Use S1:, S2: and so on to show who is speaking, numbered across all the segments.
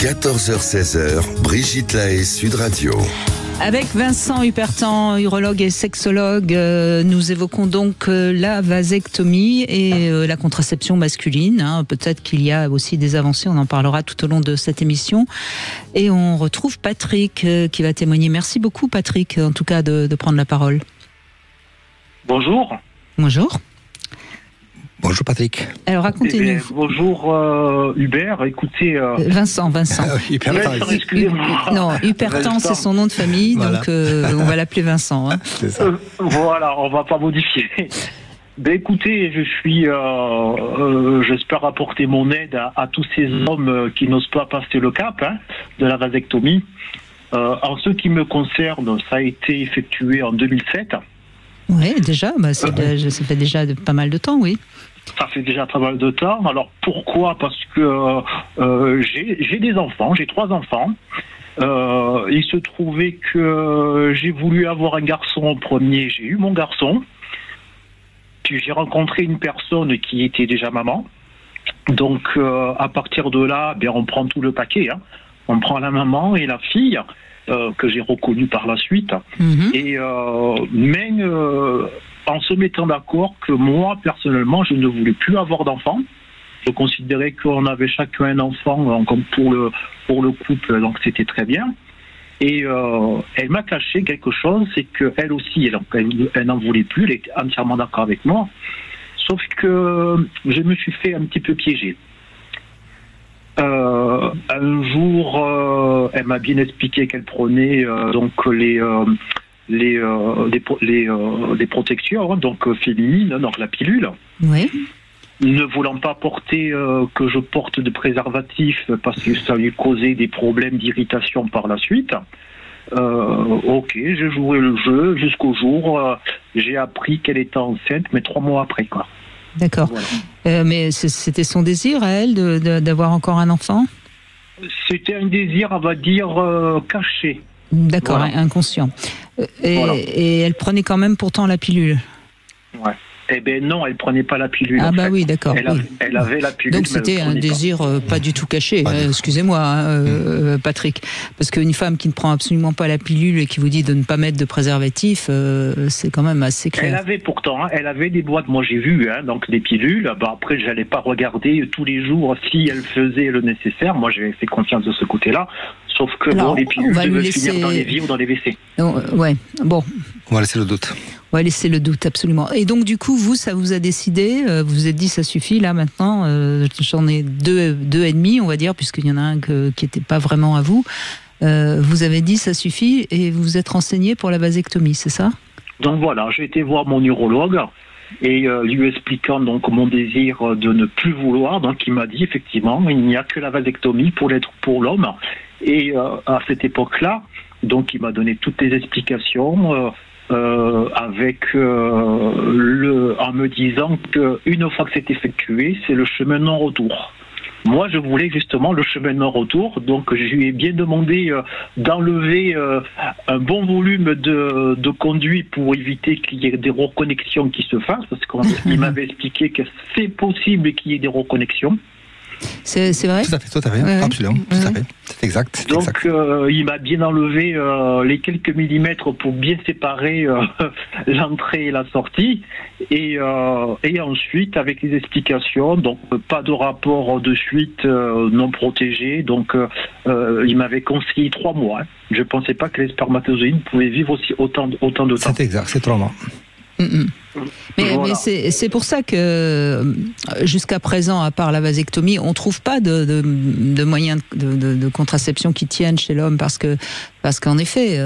S1: 14h-16h, Brigitte Lahaie, Sud Radio.
S2: Avec Vincent Hupertan, urologue et sexologue, nous évoquons donc la vasectomie et la contraception masculine. Peut-être qu'il y a aussi des avancées, on en parlera tout au long de cette émission. Et on retrouve Patrick qui va témoigner. Merci beaucoup Patrick, en tout cas, de prendre la parole.
S3: Bonjour.
S2: Bonjour.
S4: Bonjour Patrick.
S2: Alors racontez-nous.
S3: Bonjour Hubert, écoutez...
S2: Vincent.
S3: Excusez-moi.
S2: Non, Hupertan c'est son nom de famille, voilà. Donc on va l'appeler Vincent.
S4: C'est ça.
S3: Voilà, on va pas modifier. Écoutez, je suis... j'espère apporter mon aide à tous ces hommes qui n'osent pas passer le cap de la vasectomie. En ce qui me concerne, ça a été effectué en 2007.
S2: Oui, déjà, ça fait déjà pas mal de temps, oui.
S3: Ça fait déjà pas mal de temps. Alors pourquoi ? Parce que j'ai des enfants, j'ai 3 enfants. Il se trouvait que j'ai voulu avoir un garçon en premier, j'ai eu mon garçon. Puis j'ai rencontré une personne qui était déjà maman. Donc à partir de là, on prend tout le paquet. On prend la maman et la fille. Que j'ai reconnu par la suite. Et même en se mettant d'accord que moi, personnellement, je ne voulais plus avoir d'enfants. Je considérais qu'on avait chacun un enfant comme pour le couple, donc c'était très bien. Et elle m'a caché quelque chose, c'est qu'elle aussi, elle n'en voulait plus, elle était entièrement d'accord avec moi. Sauf que je me suis fait un petit peu piéger. Un jour, elle m'a bien expliqué qu'elle prenait des protections donc féminines, donc la pilule. Oui. Ne voulant pas porter que je porte de préservatif parce que ça lui causait des problèmes d'irritation par la suite. Ok, j'ai joué le jeu jusqu'au jour j'ai appris qu'elle était enceinte, mais 3 mois après, quoi.
S2: D'accord. Voilà. Mais c'était son désir à elle d'avoir encore un enfant ?
S3: C'était un désir, on va dire, caché.
S2: D'accord, voilà. Inconscient. Et elle prenait quand même pourtant la pilule ? Ouais.
S3: Eh bien non, elle prenait pas la pilule.
S2: Ah bah oui, d'accord.
S3: Elle avait la pilule.
S2: Donc c'était un désir pas du tout caché. Excusez-moi, Patrick, parce qu'une femme qui ne prend absolument pas la pilule et qui vous dit de ne pas mettre de préservatif, c'est quand même assez clair.
S3: Elle avait pourtant, elle avait des boîtes. Moi j'ai vu, donc des pilules. Après j'allais pas regarder tous les jours si elle faisait le nécessaire. Moi j'avais fait confiance de ce côté-là. Sauf que les pilules devaient finir dans les vies ou dans les WC.
S2: Ouais, bon.
S4: On va laisser le doute.
S2: On va laisser le doute, absolument. Et donc, du coup, vous, ça vous a décidé, vous vous êtes dit, ça suffit, là, maintenant, j'en ai deux et demi, on va dire, puisqu'il y en a un qui n'était pas vraiment à vous. Vous avez dit, ça suffit, et vous vous êtes renseigné pour la vasectomie, c'est ça ?
S3: Donc voilà, j'ai été voir mon urologue, et lui expliquant donc mon désir de ne plus vouloir, donc il m'a dit, effectivement, il n'y a que la vasectomie pour l'homme. Et à cette époque-là, donc il m'a donné toutes les explications, en me disant qu'une fois que c'est effectué, c'est le chemin non-retour. Moi, je voulais justement le chemin non-retour, donc je lui ai bien demandé d'enlever un bon volume de conduit pour éviter qu'il y ait des reconnexions qui se fassent, parce qu'il m'avait expliqué que c'est possible qu'il y ait des reconnexions.
S2: C'est vrai ?
S4: Tout à fait, absolument, tout à fait. C'est exact.
S3: Donc, il m'a bien enlevé les quelques millimètres pour bien séparer l'entrée et la sortie. Et ensuite, avec les explications, donc pas de rapport de suite non protégé. Donc, il m'avait conseillé 3 mois. Je ne pensais pas que les spermatozoïdes pouvaient vivre aussi autant de temps.
S4: C'est exact, c'est 3 mois.
S2: Mais c'est pour ça que jusqu'à présent, à part la vasectomie, on ne trouve pas de moyens de contraception qui tiennent chez l'homme parce qu'en effet,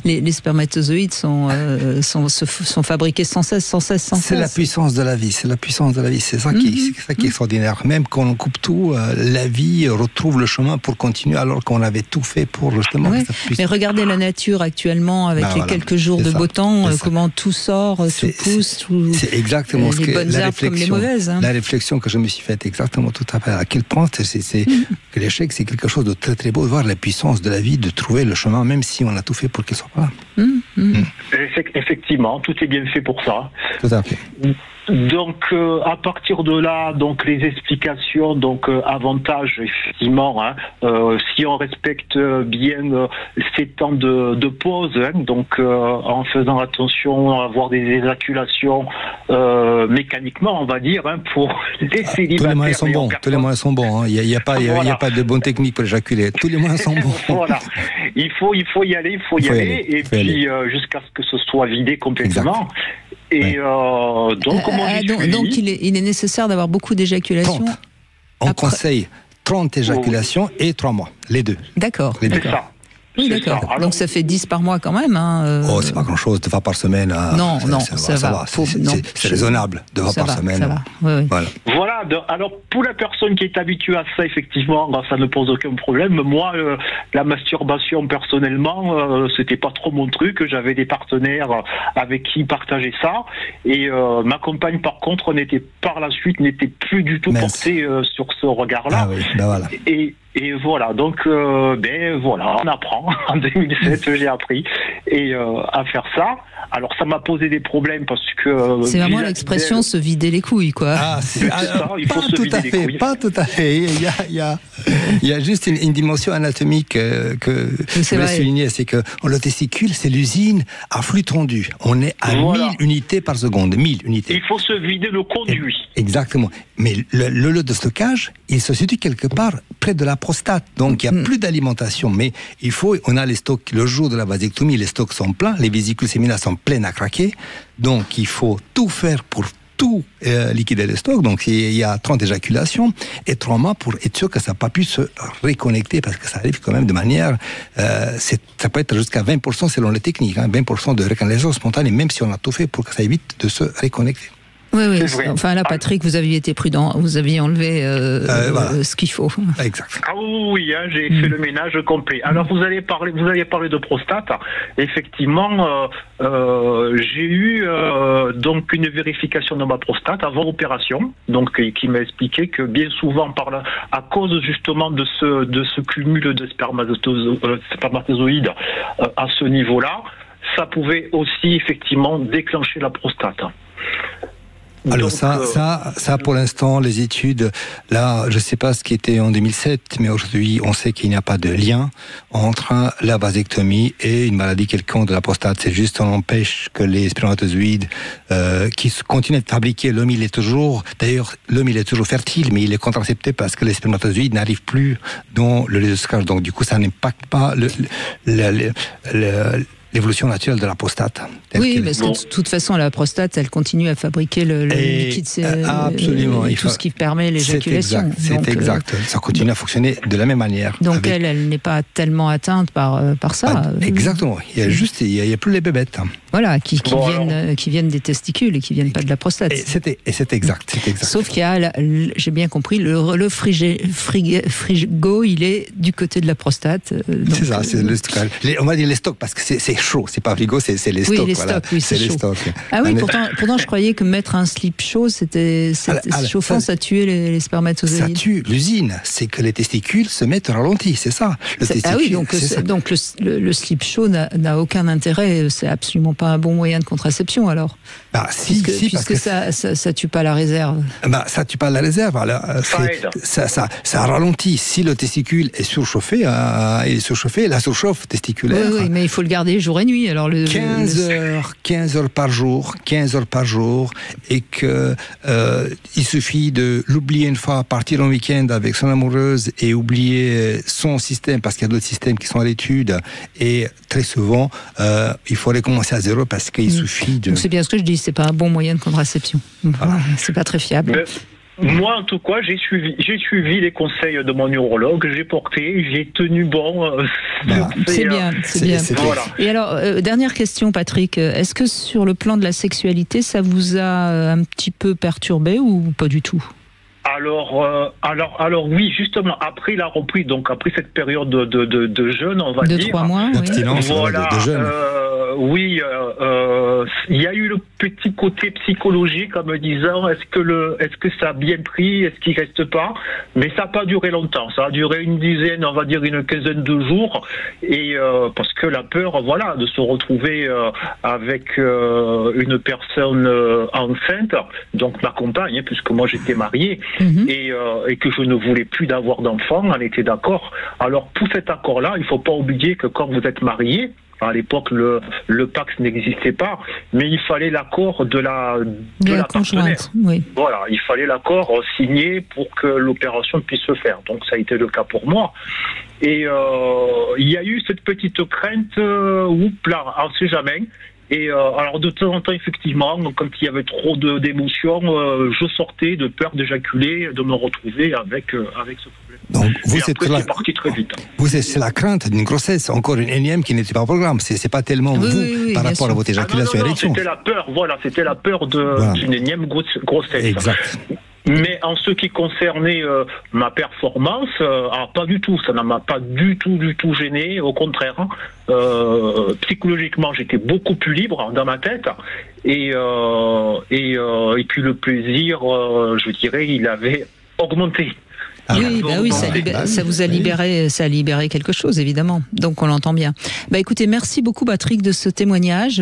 S2: les spermatozoïdes sont fabriqués sans cesse.
S4: C'est la puissance de la vie, c'est ça qui est extraordinaire. Même quand on coupe tout, la vie retrouve le chemin pour continuer alors qu'on avait tout fait pour justement...
S2: Ouais. Mais regardez la nature actuellement avec les quelques jours de beau temps, comment tout sort, tout pousse,
S4: c'est exactement
S2: les bonnes herbes comme les mauvaises.
S4: La réflexion que je me suis faite exactement tout à fait. À quel point que l'échec c'est quelque chose de très très beau, de voir la puissance de la vie, de trouver le chemin même si on a tout fait pour qu'il soit pas là.
S3: Effectivement, tout est bien fait pour ça.
S4: Tout à fait.
S3: Donc à partir de là, donc les explications, donc avantages effectivement, hein, si on respecte bien ces temps de pause, hein, donc en faisant attention à avoir des éjaculations mécaniquement, on va dire, hein, pour les célibataires.
S4: Tous les moyens sont bons. Tous les moyens sont bons. Hein. Il y a pas de bonne technique pour éjaculer. Tous les moyens sont bons.
S3: Voilà. Il faut y aller, et puis jusqu'à ce que ce soit vidé complètement.
S4: Exact.
S3: Et donc,
S2: donc il est nécessaire d'avoir beaucoup d'éjaculations.
S4: On conseille 30 éjaculations et 3 mois, les deux.
S2: D'accord.
S3: C'est ça.
S2: Oui, d'accord. Donc ça fait 10 par mois quand même. Hein,
S4: Oh, c'est pas grand-chose, 2 fois par semaine.
S2: Non, ça va.
S4: C'est raisonnable, 2 fois par semaine.
S2: Ça va. Oui.
S3: Voilà. Alors pour la personne qui est habituée à ça, effectivement, ça ne pose aucun problème. Moi, la masturbation personnellement, c'était pas trop mon truc. J'avais des partenaires avec qui partager ça, et ma compagne, par contre, n'était plus du tout portée sur ce regard-là.
S4: Ah oui, ben voilà.
S3: Et voilà, donc voilà, on apprend. En 2007, j'ai appris à faire ça. Alors ça m'a posé des problèmes parce que
S2: c'est vraiment l'expression se vider les couilles, quoi.
S3: Ah, c'est ça, il faut se vider les couilles.
S4: Pas tout à fait. Il y a juste une dimension anatomique que je voulais souligner, c'est que le testicule, c'est l'usine à flux tendu. On est à 1000 unités par seconde, 1000 unités.
S3: Il faut se vider le conduit.
S4: Exactement. Mais le lot de stockage, il se situe quelque part près de la prostate. Donc il n'y a plus d'alimentation. Mais on a les stocks, le jour de la vasectomie, les stocks sont pleins, les vésicules séminales sont pleines à craquer. Donc il faut tout faire pour tout liquider les stocks. Donc il y a 30 éjaculations et 3 mois pour être sûr que ça n'a pas pu se reconnecter, parce que ça arrive quand même de manière... ça peut être jusqu'à 20% selon les techniques, hein, 20% de reconnaissance spontanée, même si on a tout fait pour que ça évite de se reconnecter.
S2: Oui. Enfin là, Patrick, vous aviez été prudent, vous aviez enlevé ce qu'il faut.
S4: Exact.
S3: Ah oui, hein, j'ai fait le ménage complet. Alors vous aviez parlé de prostate. Effectivement, j'ai eu donc une vérification de ma prostate avant opération, donc qui m'a expliqué que bien souvent, à cause justement de ce cumul de spermatozoïdes à ce niveau-là, ça pouvait aussi effectivement déclencher la prostate.
S4: Alors ça, pour l'instant, les études, là, je ne sais pas ce qui était en 2007, mais aujourd'hui, on sait qu'il n'y a pas de lien entre la vasectomie et une maladie quelconque de la prostate. C'est juste, on empêche que les spermatozoïdes qui continuent de fabriquer, l'homme, il est toujours fertile, mais il est contracepté parce que les spermatozoïdes n'arrivent plus dans le lait de stockage. Donc, du coup, ça n'impacte pas l'évolution naturelle de la prostate.
S2: Oui, parce que de toute façon, la prostate, elle continue à fabriquer le liquide,
S4: absolument,
S2: tout ce qui permet l'éjaculation.
S4: C'est exact. Ça continue à fonctionner de la même manière.
S2: Donc elle n'est pas tellement atteinte par ça.
S4: Exactement. Il y a plus les bébêtes.
S2: Voilà, qui viennent des testicules et qui viennent pas de la prostate.
S4: Et c'est exact.
S2: Sauf qu'il y a, j'ai bien compris, le frigo, il est du côté de la prostate.
S4: C'est ça, c'est le stockage. On va dire les stocks, parce que c'est chaud, c'est pas frigo, c'est les stocks.
S2: Les stocks, oui, c'est chaud. Ah oui, pourtant je croyais que mettre un slip chaud, c'était chauffant, ça tuait les spermatozoïdes.
S4: Ça tue l'usine, c'est que les testicules se mettent au ralenti, c'est ça.
S2: Donc le slip chaud n'a aucun intérêt, c'est absolument pas un bon moyen de contraception alors. Puisque ça tue pas la réserve.
S4: Ça tue pas la réserve. Alors, ça ralentit. Si le testicule est surchauffé, la surchauffe testiculaire.
S2: Oui, mais il faut le garder jour et nuit. Alors
S4: 15 heures par jour, et que il suffit de l'oublier une fois, partir en week-end avec son amoureuse et oublier son système, parce qu'il y a d'autres systèmes qui sont à l'étude, et très souvent il faut recommencer à zéro parce qu'il suffit de...
S2: Donc c'est bien ce que je dis, c'est pas un bon moyen de contraception. Voilà. C'est pas très fiable.
S3: Moi, en tout cas, j'ai suivi les conseils de mon urologue, j'ai tenu bon.
S2: C'est bien. Voilà. Et alors, dernière question, Patrick, est-ce que sur le plan de la sexualité, ça vous a un petit peu perturbé ou pas du tout ?
S3: Alors oui, justement, après la reprise, donc après cette période de jeûne, on va dire.
S2: De 3 mois,
S4: d'abstinence,
S3: voilà,
S4: de jeûne.
S3: oui, il y a eu le petit côté psychologique en me disant est-ce que ça a bien pris, est-ce qu'il reste pas, mais ça n'a pas duré longtemps. Ça a duré une dizaine, on va dire une quinzaine de jours, et parce que la peur, voilà, de se retrouver avec une personne enceinte, donc ma compagne, hein, puisque moi j'étais marié, et que je ne voulais plus d'avoir d'enfants, on était d'accord. Alors pour cet accord-là, il faut pas oublier que quand vous êtes marié, à l'époque, le Pacs n'existait pas, mais il fallait l'accord de la partenaire.
S2: Oui.
S3: Voilà, il fallait l'accord signé pour que l'opération puisse se faire. Donc ça a été le cas pour moi. Et il y a eu cette petite crainte, oups là, on ne sait jamais. Et alors de temps en temps, effectivement, quand il y avait trop d'émotions, je sortais de peur d'éjaculer, de me retrouver avec ce problème.
S4: Donc vous êtes
S3: c'est parti très vite.
S4: C'est la crainte d'une grossesse, encore une énième qui n'était pas au programme. C'est pas tellement par rapport à votre éjaculation et érection.
S3: C'était la peur, voilà, c'était la peur d'une énième grossesse.
S4: Exact.
S3: Mais en ce qui concernait ma performance, pas du tout, ça ne m'a pas du tout gêné, au contraire. Psychologiquement, j'étais beaucoup plus libre dans ma tête, et puis le plaisir, je dirais, il avait augmenté.
S2: Oui, ça vous a libéré, ça a libéré quelque chose, évidemment. Donc on l'entend bien. Écoutez, merci beaucoup Patrick de ce témoignage.